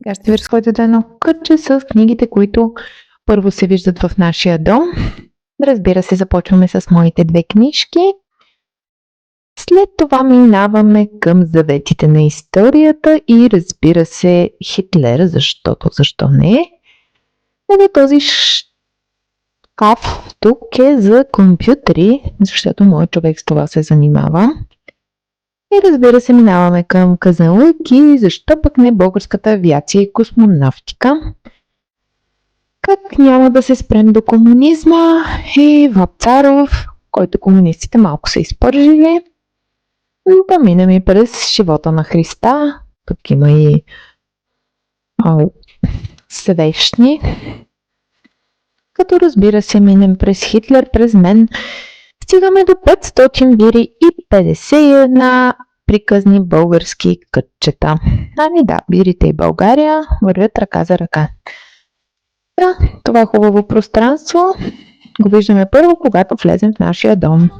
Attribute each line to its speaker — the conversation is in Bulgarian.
Speaker 1: Сега ще ви разходя едно кътче с книгите, които първо се виждат в нашия дом. Разбира се, започваме с моите две книжки. След това минаваме към заветите на историята и разбира се Хитлер, защото защо не? Този шкаф тук е за компютри, защото моят човек с това се занимава. И разбира се, минаваме към казанлък и защо пък не българската авиация и космонавтика. Как няма да се спрем до комунизма и Вапцаров, който комунистите малко са изпържили. Да минем и през живота на Христа. Тук има и свещни. Като разбира се минем през Хитлер, през мен. Стигаме до 500 бири и 51 приказни български кътчета. Ами да, бирите и България вървят ръка за ръка. Да, това хубаво пространство го виждаме първо, когато влезем в нашия дом.